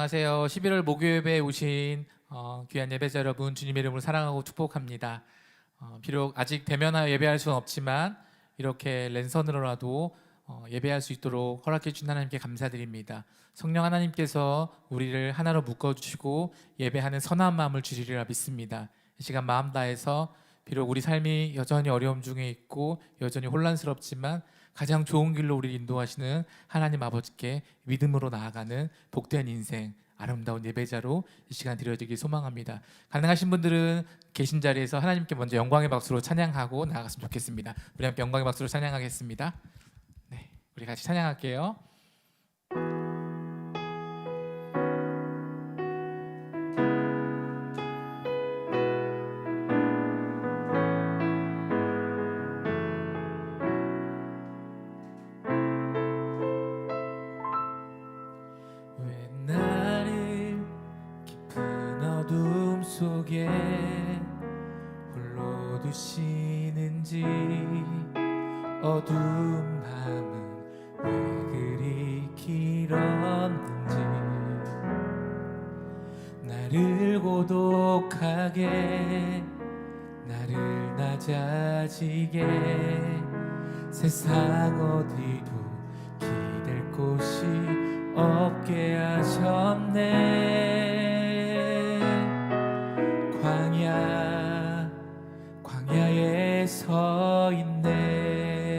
안녕하세요. 11월 목요일에 오신 귀한 예배자 여러분, 주님의 이름으로 사랑하고 축복합니다. 비록 아직 대면하여 예배할 수는 없지만 이렇게 랜선으로라도 예배할 수 있도록 허락해 주신 하나님께 감사드립니다. 성령 하나님께서 우리를 하나로 묶어주시고 예배하는 선한 마음을 주시리라 믿습니다. 이 시간 마음 다해서 비록 우리 삶이 여전히 어려움 중에 있고 여전히 혼란스럽지만 가장 좋은 길로 우리를 인도하시는 하나님 아버지께 믿음으로 나아가는 복된 인생, 아름다운 예배자로 이 시간 드려지길 소망합니다. 가능하신 분들은 계신 자리에서 하나님께 먼저 영광의 박수로 찬양하고 나아갔으면 좋겠습니다. 우리 함께 영광의 박수로 찬양하겠습니다. 네, 우리 같이 찬양할게요. 속에 홀로 두시는지 어두운 밤은 왜 그리 길었는지 나를 고독하게 나를 낮아지게 세상 어디도 기댈 곳이 없게 하셨네. 광야에 서 있네.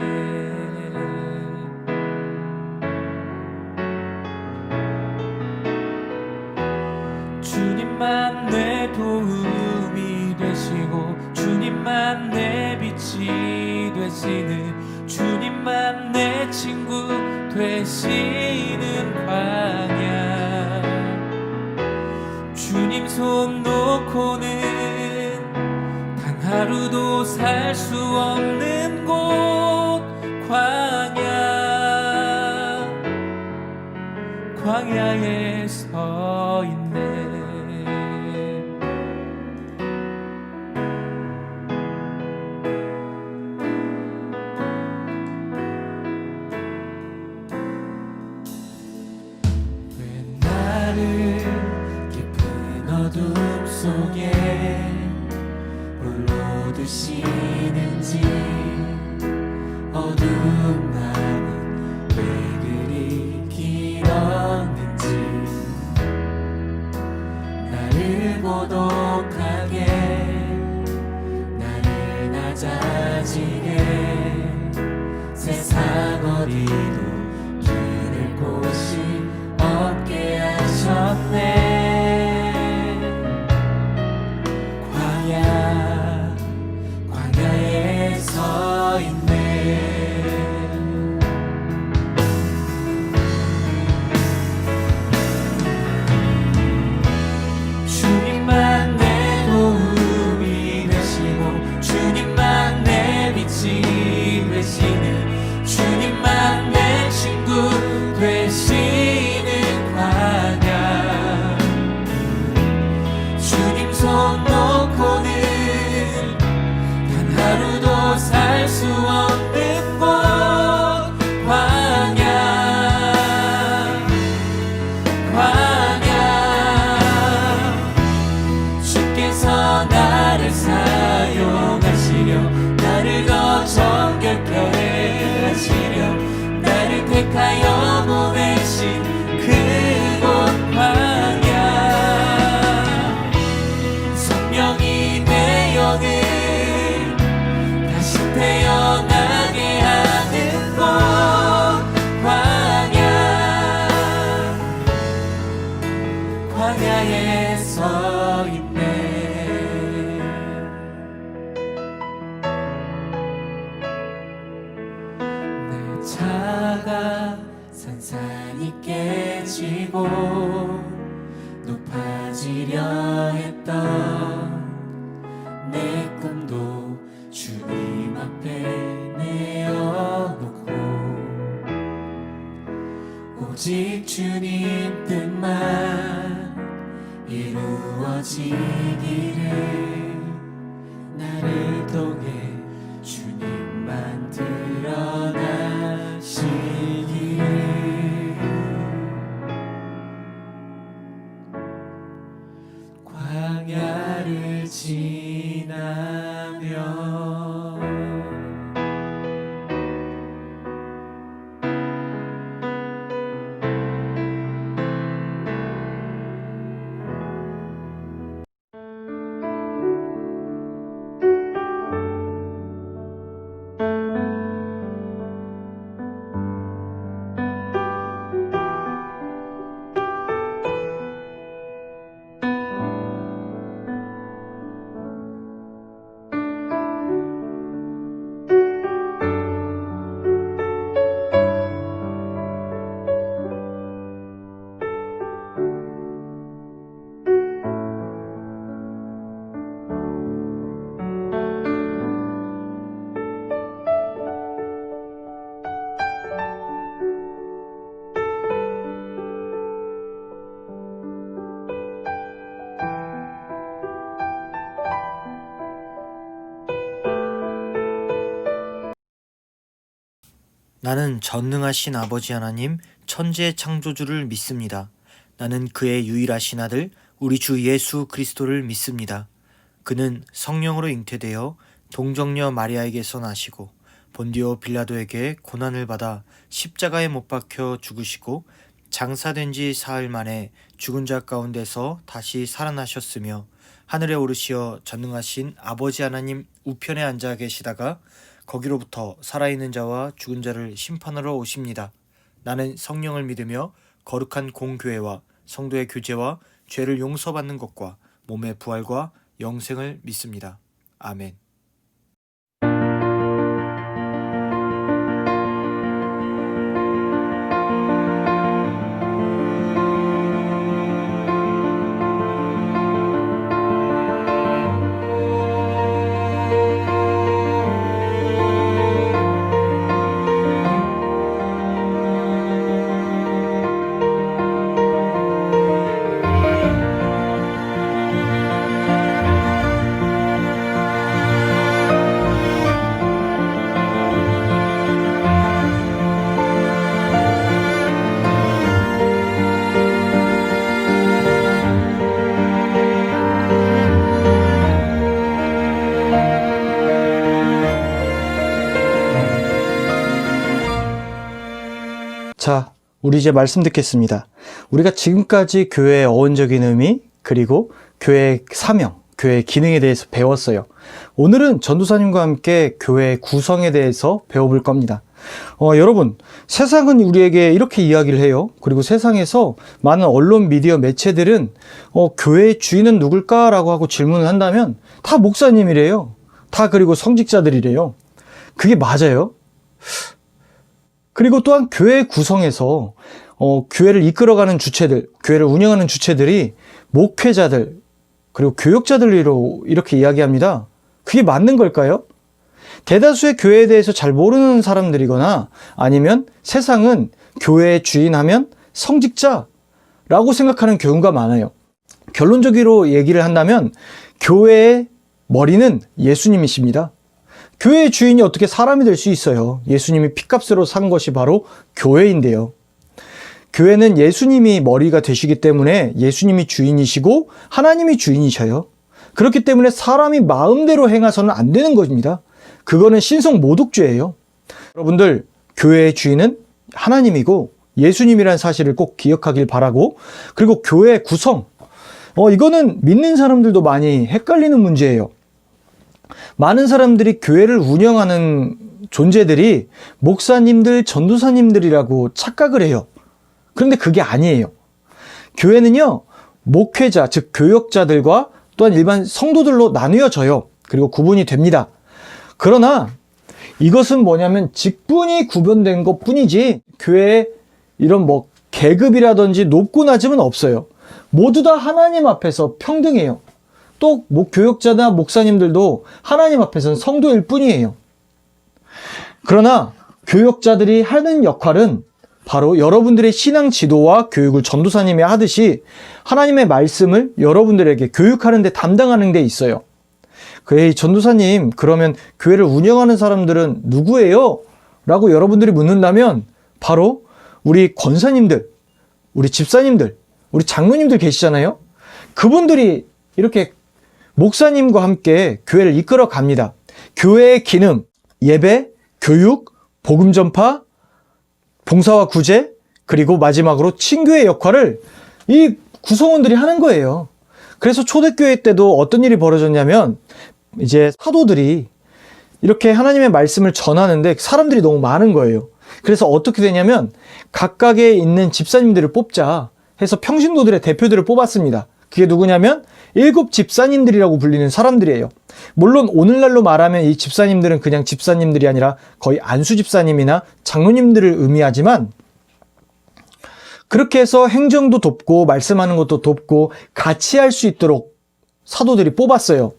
주님만 내 도움이 되시고 주님만 내 빛이 되시는 주님만 내 친구 되시는 광야. 주님 손 놓고는 하루도 살 수 없는 곳 광야에 서 있네. 왜 나를 깊은 어둠 속에 홀로 두시는지 어두운 밤은 왜 그리 길었는지 나를 고독하게 나를 낮아지게 세상 어디도 기댈 곳이 없게 하셨네. 주님만 내 도움이 되시고 주님만 내 빛이 되시는 주님만 내 친구 되시는 광야. 주님 손 놓고는 단 하루도 살 수 없는 곳 나를 사용하시려 나를 더 정결케 하시려 나를 택하여 보내신 그곳 광야. 성령이 내 영을 다시 태어나게 하는 곳 광야에 서 있네. 차가 산산이 깨지고 높아지려 했던 내 꿈도 주님 앞에 내어놓고 오직 주님 뜻만 이루어지기를 나를 통해 주님만 드러나시기를 나는 전능하신 아버지 하나님 천지의 창조주를 믿습니다. 나는 그의 유일하신 아들 우리 주 예수 그리스도를 믿습니다. 그는 성령으로 잉태되어 동정녀 마리아에게서 나시고 본디오 빌라도에게 고난을 받아 십자가에 못 박혀 죽으시고 장사된 지 사흘 만에 죽은 자 가운데서 다시 살아나셨으며 하늘에 오르시어 전능하신 아버지 하나님 우편에 앉아 계시다가 거기로부터 살아있는 자와 죽은 자를 심판하러 오십니다. 나는 성령을 믿으며 거룩한 공교회와 성도의 교제와 죄를 용서받는 것과 몸의 부활과 영생을 믿습니다. 아멘. 자, 우리 이제 말씀 듣겠습니다. 우리가 지금까지 교회의 어원적인 의미, 그리고 교회의 사명, 교회의 기능에 대해서 배웠어요. 오늘은 전도사님과 함께 교회의 구성에 대해서 배워볼 겁니다. 여러분, 세상은 우리에게 이렇게 이야기를 해요. 그리고 세상에서 많은 언론, 미디어, 매체들은 교회의 주인은 누굴까라고 하고 질문을 한다면 다 목사님이래요. 다 그리고 성직자들이래요. 그게 맞아요? 그리고 또한 교회 구성에서 교회를 이끌어가는 주체들, 교회를 운영하는 주체들이 목회자들, 그리고 교역자들로 이렇게 이야기합니다. 그게 맞는 걸까요? 대다수의 교회에 대해서 잘 모르는 사람들이거나 아니면 세상은 교회의 주인하면 성직자라고 생각하는 경우가 많아요. 결론적으로 얘기를 한다면 교회의 머리는 예수님이십니다. 교회의 주인이 어떻게 사람이 될 수 있어요? 예수님이 핏값으로 산 것이 바로 교회인데요. 교회는 예수님이 머리가 되시기 때문에 예수님이 주인이시고 하나님이 주인이셔요. 그렇기 때문에 사람이 마음대로 행해서는 안 되는 것입니다. 그거는 신성모독죄예요. 여러분들, 교회의 주인은 하나님이고 예수님이라는 사실을 꼭 기억하길 바라고, 그리고 교회 구성, 이거는 믿는 사람들도 많이 헷갈리는 문제예요. 많은 사람들이 교회를 운영하는 존재들이 목사님들, 전도사님들이라고 착각을 해요. 그런데 그게 아니에요. 교회는요, 목회자, 즉 교역자들과 또한 일반 성도들로 나뉘어져요. 그리고 구분이 됩니다. 그러나 이것은 뭐냐면 직분이 구분된 것 뿐이지 교회에 이런 계급이라든지 높고 낮음은 없어요. 모두 다 하나님 앞에서 평등해요. 또 교역자나 목사님들도 하나님 앞에서는 성도일 뿐이에요. 그러나 교역자들이 하는 역할은 바로 여러분들의 신앙 지도와 교육을 전도사님이 하듯이 하나님의 말씀을 여러분들에게 교육하는 데 담당하는 데 있어요. 전도사님, 그러면 교회를 운영하는 사람들은 누구예요? 라고 여러분들이 묻는다면 바로 우리 권사님들, 우리 집사님들, 우리 장로님들 계시잖아요. 그분들이 이렇게 목사님과 함께 교회를 이끌어 갑니다. 교회의 기능, 예배, 교육, 복음 전파, 봉사와 구제, 그리고 마지막으로 친교의 역할을 이 구성원들이 하는 거예요. 그래서 초대교회 때도 어떤 일이 벌어졌냐면 이제 사도들이 이렇게 하나님의 말씀을 전하는데 사람들이 너무 많은 거예요. 그래서 어떻게 되냐면 각각에 있는 집사님들을 뽑자 해서 평신도들의 대표들을 뽑았습니다. 그게 누구냐면 7 집사님들이라고 불리는 사람들이에요. 물론 오늘날로 말하면 이 집사님들은 그냥 집사님들이 아니라 거의 안수 집사님이나 장로님들을 의미하지만, 그렇게 해서 행정도 돕고 말씀하는 것도 돕고 같이 할 수 있도록 사도들이 뽑았어요.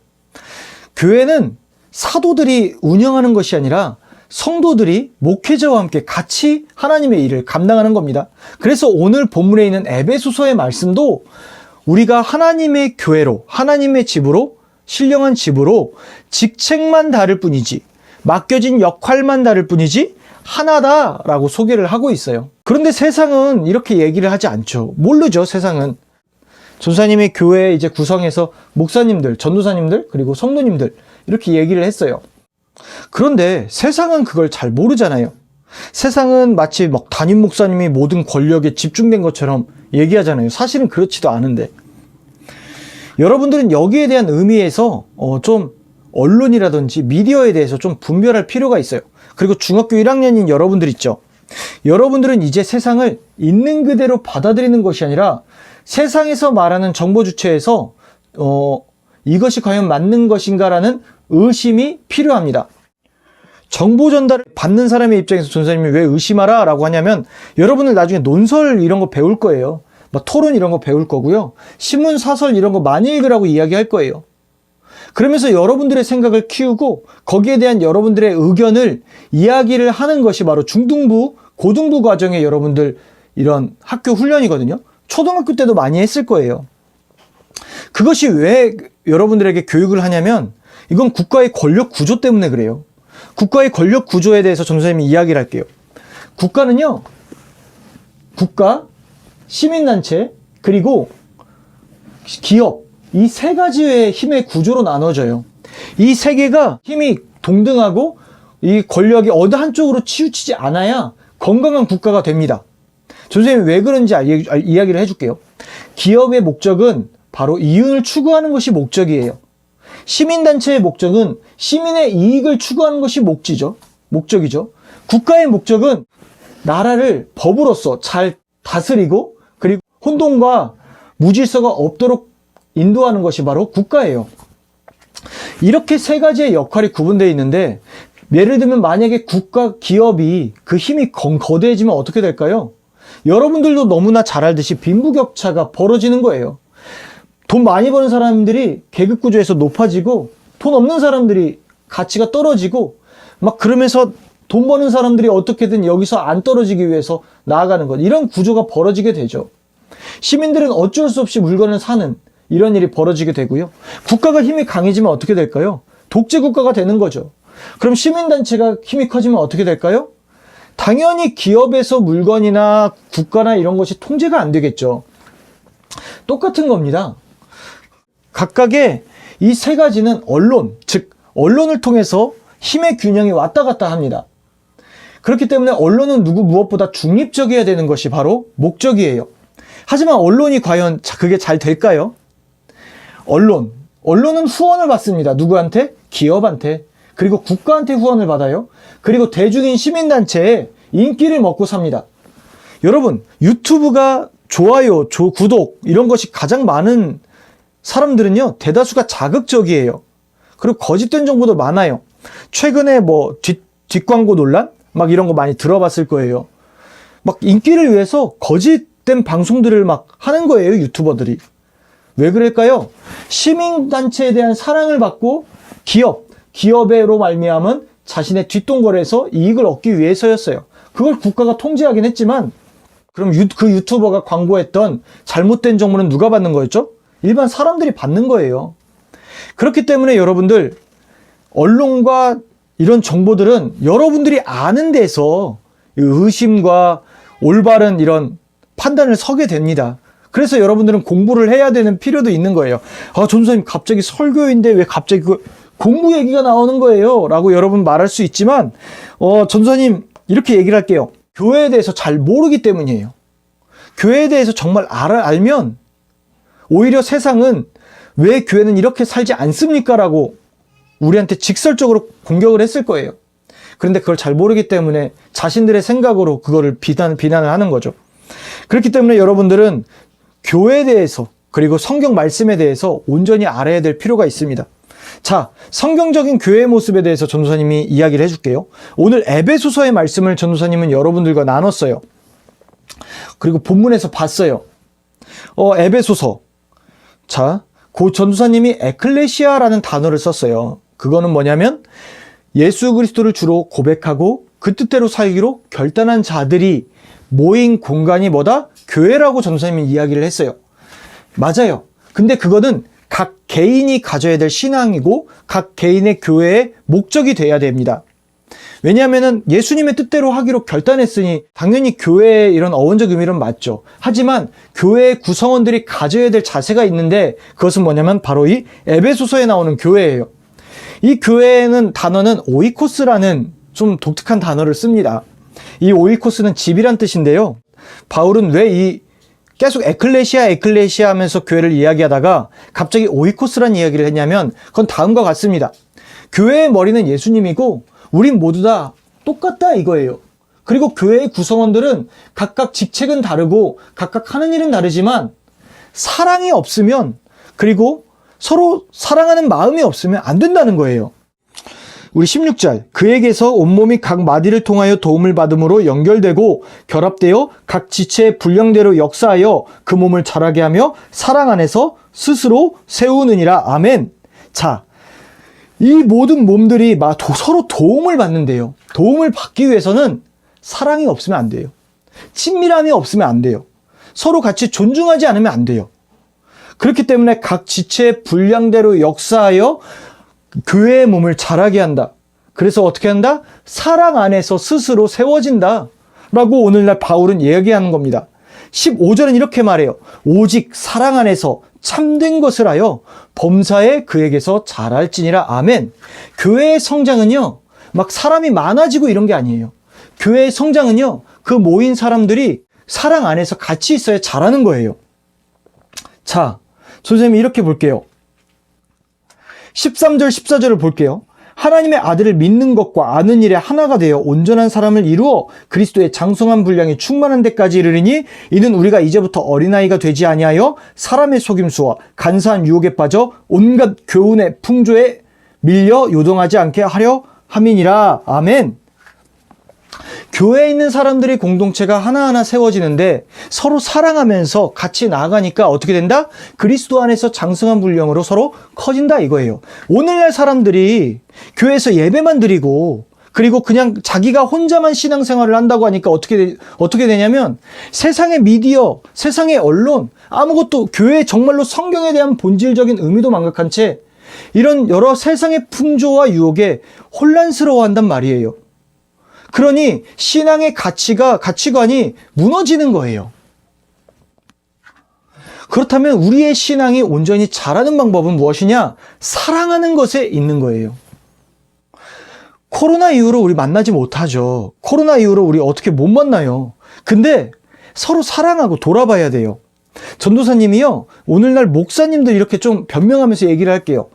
교회는 사도들이 운영하는 것이 아니라 성도들이 목회자와 함께 같이 하나님의 일을 감당하는 겁니다. 그래서 오늘 본문에 있는 에베소서의 말씀도 우리가 하나님의 교회로, 하나님의 집으로, 신령한 집으로 직책만 다를 뿐이지, 맡겨진 역할만 다를 뿐이지 하나다라고 소개를 하고 있어요. 그런데 세상은 이렇게 얘기를 하지 않죠. 모르죠, 세상은. 전도사님이 교회 이제 구성해서 목사님들, 전도사님들, 그리고 성도님들 이렇게 얘기를 했어요. 그런데 세상은 그걸 잘 모르잖아요. 세상은 마치 막 담임 목사님이 모든 권력에 집중된 것처럼 얘기하잖아요. 사실은 그렇지도 않은데. 여러분들은 여기에 대한 의미에서 좀 언론이라든지 미디어에 대해서 좀 분별할 필요가 있어요. 그리고 중학교 1학년인 여러분들 있죠. 여러분들은 이제 세상을 있는 그대로 받아들이는 것이 아니라 세상에서 말하는 정보 주체에서 이것이 과연 맞는 것인가라는 의심이 필요합니다. 정보 전달을 받는 사람의 입장에서 전도사님이 왜 의심하라 라고 하냐면, 여러분들 나중에 논설 이런 거 배울 거예요. 막 토론 이런 거 배울 거고요. 신문 사설 이런 거 많이 읽으라고 이야기할 거예요. 그러면서 여러분들의 생각을 키우고 거기에 대한 여러분들의 의견을 이야기를 하는 것이 바로 중등부, 고등부 과정의 여러분들 이런 학교 훈련이거든요. 초등학교 때도 많이 했을 거예요. 그것이 왜 여러분들에게 교육을 하냐면, 이건 국가의 권력 구조 때문에 그래요. 국가의 권력 구조에 대해서 전도사님이 이야기를 할게요. 국가는요, 국가, 시민단체, 그리고 기업, 이 세 가지의 힘의 구조로 나눠져요. 이 세 개가 힘이 동등하고 이 권력이 어느 한쪽으로 치우치지 않아야 건강한 국가가 됩니다. 전도사님이 왜 그런지 이야기를 해줄게요. 기업의 목적은 바로 이윤을 추구하는 것이 목적이에요. 시민단체의 목적은 시민의 이익을 추구하는 것이 목적이죠. 국가의 목적은 나라를 법으로서 잘 다스리고, 그리고 혼돈과 무질서가 없도록 인도하는 것이 바로 국가예요. 이렇게 세 가지의 역할이 구분되어 있는데, 예를 들면 만약에 국가, 기업이 그 힘이 거대해지면 어떻게 될까요? 여러분들도 너무나 잘 알듯이 빈부격차가 벌어지는 거예요. 돈 많이 버는 사람들이 계급 구조에서 높아지고, 돈 없는 사람들이 가치가 떨어지고, 막 그러면서 돈 버는 사람들이 어떻게든 여기서 안 떨어지기 위해서 나아가는 것, 이런 구조가 벌어지게 되죠. 시민들은 어쩔 수 없이 물건을 사는 이런 일이 벌어지게 되고요. 국가가 힘이 강해지면 어떻게 될까요? 독재 국가가 되는 거죠. 그럼 시민단체가 힘이 커지면 어떻게 될까요? 당연히 기업에서 물건이나 국가나 이런 것이 통제가 안 되겠죠. 똑같은 겁니다. 각각의 이 세 가지는 언론, 즉 언론을 통해서 힘의 균형이 왔다 갔다 합니다. 그렇기 때문에 언론은 무엇보다 중립적이어야 되는 것이 바로 목적이에요. 하지만 언론이 과연 그게 잘 될까요? 언론은 후원을 받습니다. 누구한테? 기업한테. 그리고 국가한테 후원을 받아요. 그리고 대중인 시민단체에 인기를 먹고 삽니다. 여러분, 유튜브가 좋아요, 구독 이런 것이 가장 많은 사람들은요, 대다수가 자극적이에요. 그리고 거짓된 정보도 많아요. 최근에 뭐 뒷광고 논란? 막 이런 거 많이 들어봤을 거예요. 막 인기를 위해서 거짓된 방송들을 막 하는 거예요, 유튜버들이. 왜 그럴까요? 시민단체에 대한 사랑을 받고 기업으로 말미암은 자신의 뒷동거래에서 이익을 얻기 위해서였어요. 그걸 국가가 통제하긴 했지만, 그럼 그 유튜버가 광고했던 잘못된 정보는 누가 받는 거였죠? 일반 사람들이 받는 거예요. 그렇기 때문에 여러분들, 언론과 이런 정보들은 여러분들이 아는 데서 의심과 올바른 이런 판단을 서게 됩니다. 그래서 여러분들은 공부를 해야 되는 필요도 있는 거예요. 전도사님 갑자기 설교인데 왜 갑자기 공부 얘기가 나오는 거예요? 라고 여러분 말할 수 있지만, 전도사님 이렇게 얘기를 할게요. 교회에 대해서 잘 모르기 때문이에요. 교회에 대해서 정말 알면 오히려 세상은 왜 교회는 이렇게 살지 않습니까? 라고 우리한테 직설적으로 공격을 했을 거예요. 그런데 그걸 잘 모르기 때문에 자신들의 생각으로 그거를 비난을 하는 거죠. 그렇기 때문에 여러분들은 교회에 대해서, 그리고 성경 말씀에 대해서 온전히 알아야 될 필요가 있습니다. 자, 성경적인 교회의 모습에 대해서 전도사님이 이야기를 해줄게요. 오늘 에베소서의 말씀을 전도사님은 여러분들과 나눴어요. 그리고 본문에서 봤어요. 에베소서. 자, 고 전도사님이 에클레시아라는 단어를 썼어요. 그거는 뭐냐면 예수 그리스도를 주로 고백하고 그 뜻대로 살기로 결단한 자들이 모인 공간이 뭐다? 교회라고 전도사님이 이야기를 했어요. 맞아요. 근데 그거는 각 개인이 가져야 될 신앙이고 각 개인의 교회의 목적이 돼야 됩니다. 왜냐하면 예수님의 뜻대로 하기로 결단했으니 당연히 교회의 이런 어원적 의미는 맞죠. 하지만 교회의 구성원들이 가져야 될 자세가 있는데 그것은 뭐냐면 바로 이 에베소서에 나오는 교회예요. 이 교회는 단어는 오이코스라는 좀 독특한 단어를 씁니다. 이 오이코스는 집이란 뜻인데요. 바울은 왜 이 계속 에클레시아 하면서 교회를 이야기하다가 갑자기 오이코스란 이야기를 했냐면 그건 다음과 같습니다. 교회의 머리는 예수님이고 우린 모두 다 똑같다 이거예요. 그리고 교회의 구성원들은 각각 직책은 다르고 각각 하는 일은 다르지만 사랑이 없으면, 그리고 서로 사랑하는 마음이 없으면 안 된다는 거예요. 우리 16절, 그에게서 온몸이 각 마디를 통하여 도움을 받음으로 연결되고 결합되어 각 지체의 분량대로 역사하여 그 몸을 자라게 하며 사랑 안에서 스스로 세우느니라. 아멘. 자, 이 모든 몸들이 서로 도움을 받는데요. 도움을 받기 위해서는 사랑이 없으면 안 돼요. 친밀함이 없으면 안 돼요. 서로 같이 존중하지 않으면 안 돼요. 그렇기 때문에 각 지체의 분량대로 역사하여 교회의 몸을 자라게 한다. 그래서 어떻게 한다? 사랑 안에서 스스로 세워진다 라고 오늘날 바울은 이야기하는 겁니다. 15절은 이렇게 말해요. 오직 사랑 안에서 참된 것을 하여 범사에 그에게서 자랄지니라. 아멘. 교회의 성장은요, 막 사람이 많아지고 이런 게 아니에요. 교회의 성장은요, 그 모인 사람들이 사랑 안에서 같이 있어야 자라는 거예요. 자, 선생님이 이렇게 볼게요. 13절, 14절을 볼게요. 하나님의 아들을 믿는 것과 아는 일에 하나가 되어 온전한 사람을 이루어 그리스도의 장성한 분량이 충만한 데까지 이르리니 이는 우리가 이제부터 어린아이가 되지 아니하여 사람의 속임수와 간사한 유혹에 빠져 온갖 교훈의 풍조에 밀려 요동하지 않게 하려 함이니라. 아멘. 교회에 있는 사람들이 공동체가 하나하나 세워지는데 서로 사랑하면서 같이 나아가니까 어떻게 된다? 그리스도 안에서 장성한 분량으로 서로 커진다 이거예요. 오늘날 사람들이 교회에서 예배만 드리고 그리고 그냥 자기가 혼자만 신앙생활을 한다고 하니까 어떻게 되냐면 세상의 미디어, 세상의 언론, 아무것도 교회에 정말로 성경에 대한 본질적인 의미도 망각한 채 이런 여러 세상의 풍조와 유혹에 혼란스러워한단 말이에요. 그러니 신앙의 가치관이 무너지는 거예요. 그렇다면 우리의 신앙이 온전히 자라는 방법은 무엇이냐? 사랑하는 것에 있는 거예요. 코로나 이후로 우리 만나지 못하죠. 코로나 이후로 우리 어떻게 못 만나요. 근데 서로 사랑하고 돌아봐야 돼요. 전도사님이요, 오늘날 목사님들 이렇게 좀 변명하면서 얘기를 할게요.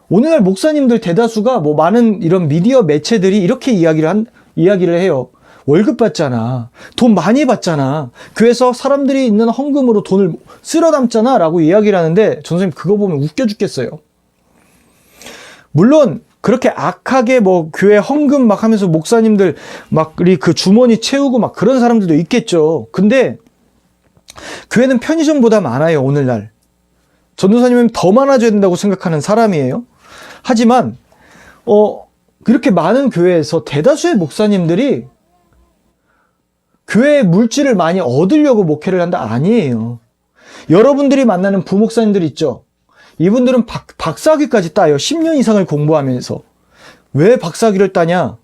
오늘날 목사님들 대다수가 많은 이런 미디어 매체들이 이렇게 이야기를 해요. 월급 받잖아. 돈 많이 받잖아. 교회에서 사람들이 있는 헌금으로 돈을 쓸어 담잖아 라고 이야기를 하는데 선생님 그거 보면 웃겨 죽겠어요. 물론 그렇게 악하게 교회 헌금 막 하면서 목사님들 그 주머니 채우고 그런 사람들도 있겠죠. 근데 교회는 편의점보다 많아요. 오늘날 전도사님은 더 많아져야 된다고 생각하는 사람이에요. 하지만 그렇게 많은 교회에서 대다수의 목사님들이 교회의 물질을 많이 얻으려고 목회를 한다? 아니에요. 여러분들이 만나는 부목사님들 있죠? 이분들은 박사학위까지 따요. 10년 이상을 공부하면서. 왜 박사학위를 따냐?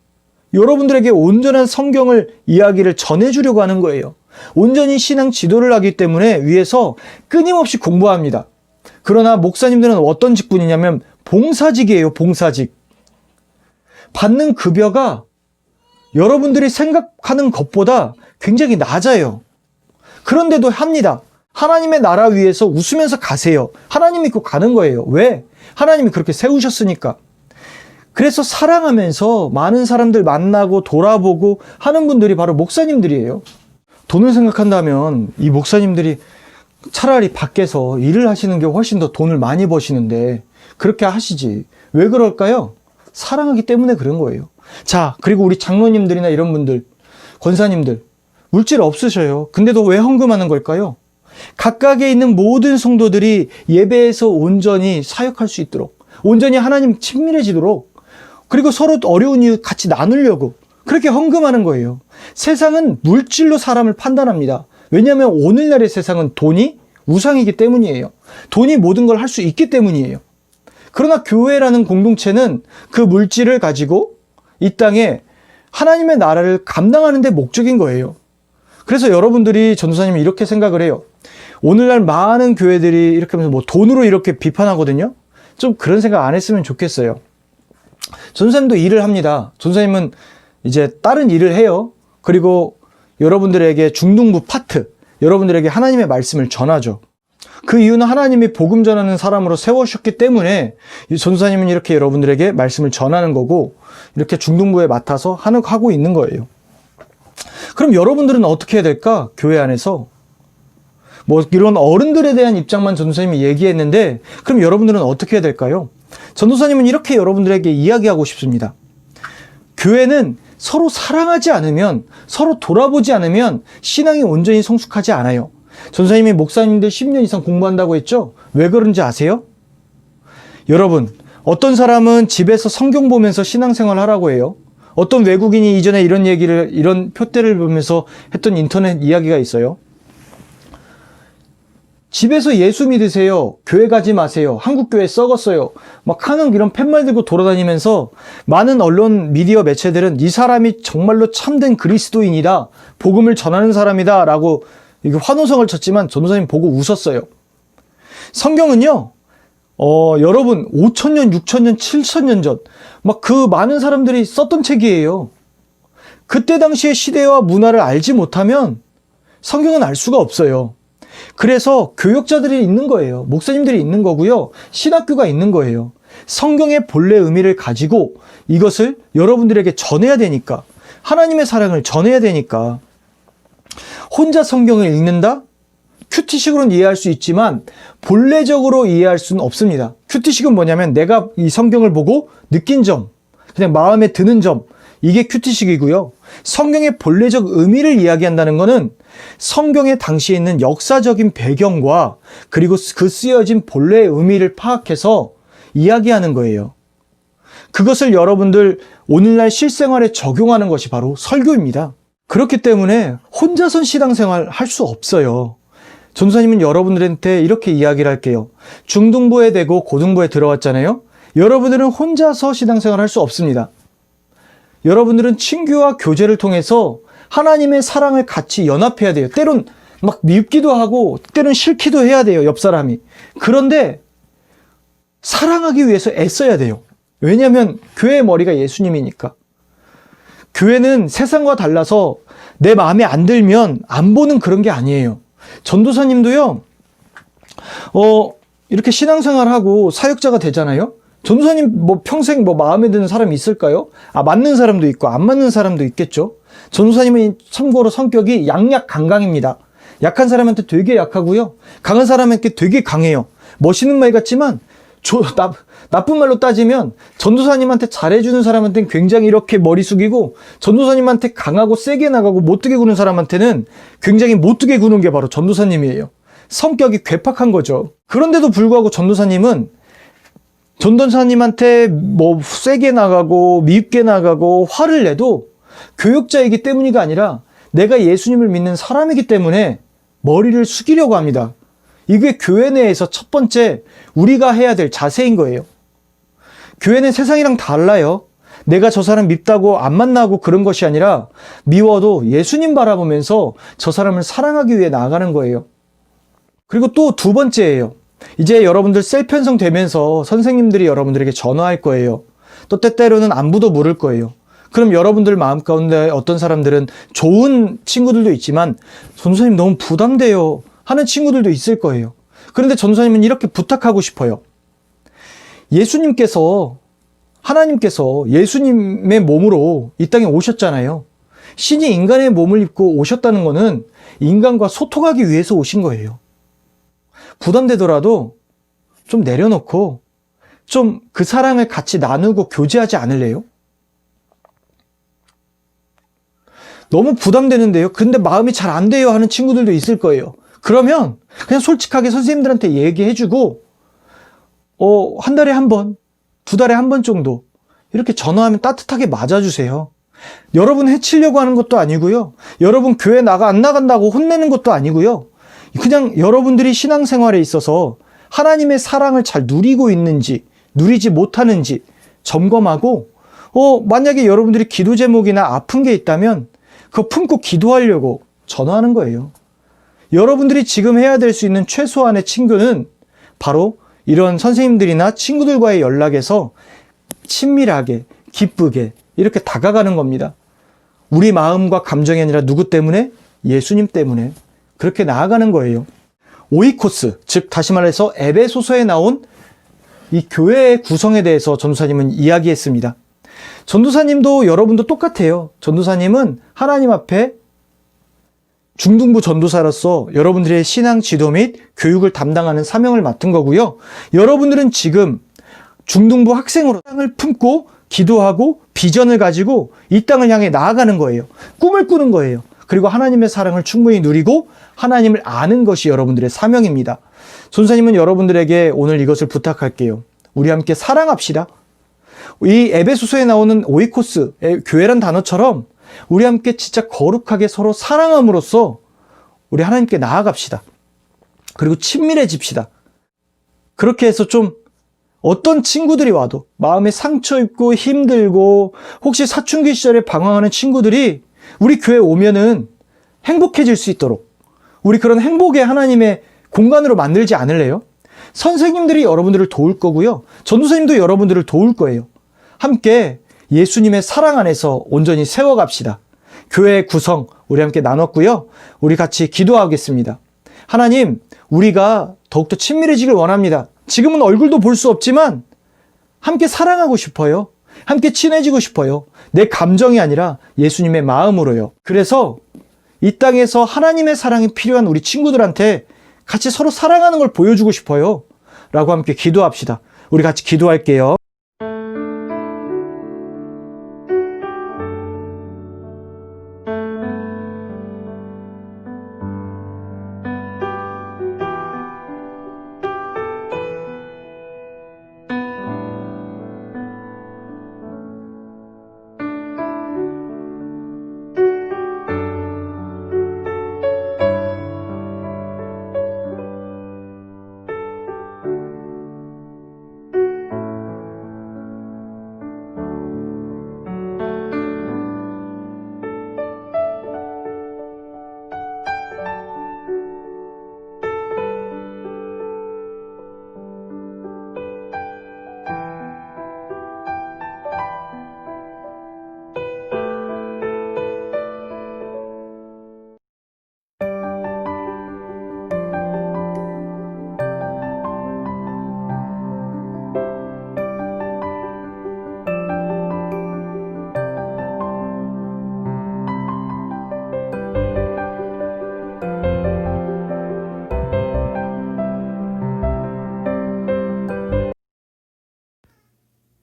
여러분들에게 온전한 성경을 이야기를 전해주려고 하는 거예요. 온전히 신앙 지도를 하기 때문에 위에서 끊임없이 공부합니다. 그러나 목사님들은 어떤 직분이냐면 봉사직이에요. 봉사직. 받는 급여가 여러분들이 생각하는 것보다 굉장히 낮아요. 그런데도 합니다. 하나님의 나라 위해서 웃으면서 가세요. 하나님 믿고 가는 거예요. 왜? 하나님이 그렇게 세우셨으니까. 그래서 사랑하면서 많은 사람들 만나고 돌아보고 하는 분들이 바로 목사님들이에요. 돈을 생각한다면 이 목사님들이 차라리 밖에서 일을 하시는 게 훨씬 더 돈을 많이 버시는데 그렇게 하시지. 왜 그럴까요? 사랑하기 때문에 그런 거예요. 자, 그리고 우리 장로님들이나 이런 분들, 권사님들, 물질 없으셔요. 근데도 왜 헌금하는 걸까요? 각각에 있는 모든 성도들이 예배에서 온전히 사역할 수 있도록, 온전히 하나님 친밀해지도록, 그리고 서로 어려운 이유 같이 나누려고 그렇게 헌금하는 거예요. 세상은 물질로 사람을 판단합니다. 왜냐하면 오늘날의 세상은 돈이 우상이기 때문이에요. 돈이 모든 걸 할 수 있기 때문이에요. 그러나 교회라는 공동체는 그 물질을 가지고 이 땅에 하나님의 나라를 감당하는 데 목적인 거예요. 그래서 여러분들이 전도사님이 이렇게 생각을 해요. 오늘날 많은 교회들이 이렇게 하면서 뭐 돈으로 이렇게 비판하거든요. 좀 그런 생각 안 했으면 좋겠어요. 전도사님도 일을 합니다. 전도사님은 이제 다른 일을 해요. 그리고 여러분들에게 중등부 파트, 여러분들에게 하나님의 말씀을 전하죠. 그 이유는 하나님이 복음 전하는 사람으로 세우셨기 때문에 전도사님은 이렇게 여러분들에게 말씀을 전하는 거고, 이렇게 중등부에 맡아서 하고 있는 거예요. 그럼 여러분들은 어떻게 해야 될까? 교회 안에서 뭐 이런 어른들에 대한 입장만 전도사님이 얘기했는데, 그럼 여러분들은 어떻게 해야 될까요? 전도사님은 이렇게 여러분들에게 이야기하고 싶습니다. 교회는 서로 사랑하지 않으면, 서로 돌아보지 않으면 신앙이 온전히 성숙하지 않아요. 전도사님이 목사님들 10년 이상 공부한다고 했죠? 왜 그런지 아세요? 여러분, 어떤 사람은 집에서 성경 보면서 신앙생활 하라고 해요. 어떤 외국인이 이전에 이런 표대를 보면서 했던 인터넷 이야기가 있어요. 집에서 예수 믿으세요. 교회 가지 마세요. 한국교회 썩었어요. 막 하는 이런 팻말 들고 돌아다니면서 많은 언론 미디어 매체들은 이 사람이 정말로 참된 그리스도인이다, 복음을 전하는 사람이다 라고 환호성을 쳤지만 전도사님 보고 웃었어요. 성경은요, 여러분 5,000년, 6,000년, 7,000년 전 막 그 많은 사람들이 썼던 책이에요. 그때 당시의 시대와 문화를 알지 못하면 성경은 알 수가 없어요. 그래서 교역자들이 있는 거예요. 목사님들이 있는 거고요. 신학교가 있는 거예요. 성경의 본래 의미를 가지고 이것을 여러분들에게 전해야 되니까, 하나님의 사랑을 전해야 되니까. 혼자 성경을 읽는다? 큐티식으로는 이해할 수 있지만 본래적으로 이해할 수는 없습니다. 큐티식은 뭐냐면 내가 이 성경을 보고 느낀 점, 그냥 마음에 드는 점, 이게 큐티식이고요. 성경의 본래적 의미를 이야기한다는 것은 성경의 당시에 있는 역사적인 배경과 그리고 그 쓰여진 본래의 의미를 파악해서 이야기하는 거예요. 그것을 여러분들 오늘날 실생활에 적용하는 것이 바로 설교입니다. 그렇기 때문에 혼자선 신앙생활 할 수 없어요. 전도사님은 여러분들한테 이렇게 이야기를 할게요. 중등부에 되고 고등부에 들어왔잖아요. 여러분들은 혼자서 신앙생활 할 수 없습니다. 여러분들은 친교와 교제를 통해서 하나님의 사랑을 같이 연합해야 돼요. 때론 막 밉기도 하고 때론 싫기도 해야 돼요, 옆 사람이. 그런데 사랑하기 위해서 애써야 돼요. 왜냐하면 교회의 머리가 예수님이니까. 교회는 세상과 달라서 내 마음에 안 들면 안 보는 그런 게 아니에요. 전도사님도요, 이렇게 신앙생활하고 사역자가 되잖아요. 전도사님 뭐 평생 뭐 마음에 드는 사람이 있을까요? 맞는 사람도 있고 안 맞는 사람도 있겠죠. 전도사님은 참고로 성격이 양약강강입니다. 약한 사람한테 되게 약하고요, 강한 사람한테 되게 강해요. 멋있는 말 같지만 나쁜 말로 따지면 전도사님한테 잘해주는 사람한테는 굉장히 이렇게 머리 숙이고, 전도사님한테 강하고 세게 나가고 못되게 구는 사람한테는 굉장히 못되게 구는 게 바로 전도사님이에요. 성격이 괴팍한 거죠. 그런데도 불구하고 전도사님한테 뭐 세게 나가고 밉게 나가고 화를 내도 교역자이기 때문이가 아니라 내가 예수님을 믿는 사람이기 때문에 머리를 숙이려고 합니다. 이게 교회 내에서 첫 번째 우리가 해야 될 자세인 거예요. 교회는 세상이랑 달라요. 내가 저 사람 밉다고 안 만나고 그런 것이 아니라 미워도 예수님 바라보면서 저 사람을 사랑하기 위해 나아가는 거예요. 그리고 또 두 번째예요. 이제 여러분들 셀 편성되면서 선생님들이 여러분들에게 전화할 거예요. 또 때때로는 안부도 물을 거예요. 그럼 여러분들 마음 가운데 어떤 사람들은 좋은 친구들도 있지만 전도사님 너무 부담돼요 하는 친구들도 있을 거예요. 그런데 전도사님은 이렇게 부탁하고 싶어요. 하나님께서 예수님의 몸으로 이 땅에 오셨잖아요. 신이 인간의 몸을 입고 오셨다는 것은 인간과 소통하기 위해서 오신 거예요. 부담되더라도 좀 내려놓고 좀 그 사랑을 같이 나누고 교제하지 않을래요? 너무 부담되는데요. 근데 마음이 잘 안 돼요 하는 친구들도 있을 거예요. 그러면 그냥 솔직하게 선생님들한테 얘기해주고 한 달에 한 번, 두 달에 한 번 정도 이렇게 전화하면 따뜻하게 맞아주세요. 여러분 해치려고 하는 것도 아니고요. 여러분 교회 안 나간다고 혼내는 것도 아니고요. 그냥 여러분들이 신앙생활에 있어서 하나님의 사랑을 잘 누리고 있는지 누리지 못하는지 점검하고 만약에 여러분들이 기도 제목이나 아픈 게 있다면 그거 품고 기도하려고 전화하는 거예요. 여러분들이 지금 해야 될 수 있는 최소한의 친교는 바로 이런 선생님들이나 친구들과의 연락에서 친밀하게, 기쁘게 이렇게 다가가는 겁니다. 우리 마음과 감정이 아니라 누구 때문에? 예수님 때문에. 그렇게 나아가는 거예요. 오이코스, 즉 다시 말해서 에베소서에 나온 이 교회의 구성에 대해서 전도사님은 이야기했습니다. 전도사님도 여러분도 똑같아요. 전도사님은 하나님 앞에 중등부 전도사로서 여러분들의 신앙 지도 및 교육을 담당하는 사명을 맡은 거고요. 여러분들은 지금 중등부 학생으로 땅을 품고 기도하고 비전을 가지고 이 땅을 향해 나아가는 거예요. 꿈을 꾸는 거예요. 그리고 하나님의 사랑을 충분히 누리고 하나님을 아는 것이 여러분들의 사명입니다. 전도사님은 여러분들에게 오늘 이것을 부탁할게요. 우리 함께 사랑합시다. 이 에베소서에 나오는 오이코스, 교회란 단어처럼 우리 함께 진짜 거룩하게 서로 사랑함으로써 우리 하나님께 나아갑시다. 그리고 친밀해집시다. 그렇게 해서 좀 어떤 친구들이 와도 마음에 상처 입고 힘들고 혹시 사춘기 시절에 방황하는 친구들이 우리 교회 오면은 행복해질 수 있도록 우리 그런 행복의 하나님의 공간으로 만들지 않을래요? 선생님들이 여러분들을 도울 거고요. 전도사님도 여러분들을 도울 거예요. 함께 예수님의 사랑 안에서 온전히 세워갑시다. 교회의 구성 우리 함께 나눴고요. 우리 같이 기도하겠습니다. 하나님, 우리가 더욱더 친밀해지길 원합니다. 지금은 얼굴도 볼 수 없지만 함께 사랑하고 싶어요. 함께 친해지고 싶어요. 내 감정이 아니라 예수님의 마음으로요. 그래서 이 땅에서 하나님의 사랑이 필요한 우리 친구들한테 같이 서로 사랑하는 걸 보여주고 싶어요. 라고 함께 기도합시다. 우리 같이 기도할게요.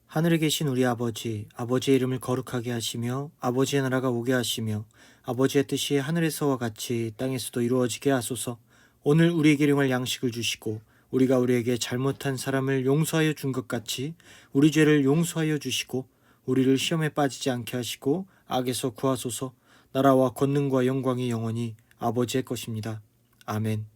하늘에 계신 우리 아버지, 아버지의 이름을 거룩하게 하시며 아버지의 나라가 오게 하시며 아버지의 뜻이 하늘에서와 같이 땅에서도 이루어지게 하소서. 오늘 우리에게 일용할 양식을 주시고 우리가 우리에게 잘못한 사람을 용서하여 준 것 같이 우리 죄를 용서하여 주시고 우리를 시험에 빠지지 않게 하시고 악에서 구하소서. 나라와 권능과 영광이 영원히 아버지의 것입니다. 아멘.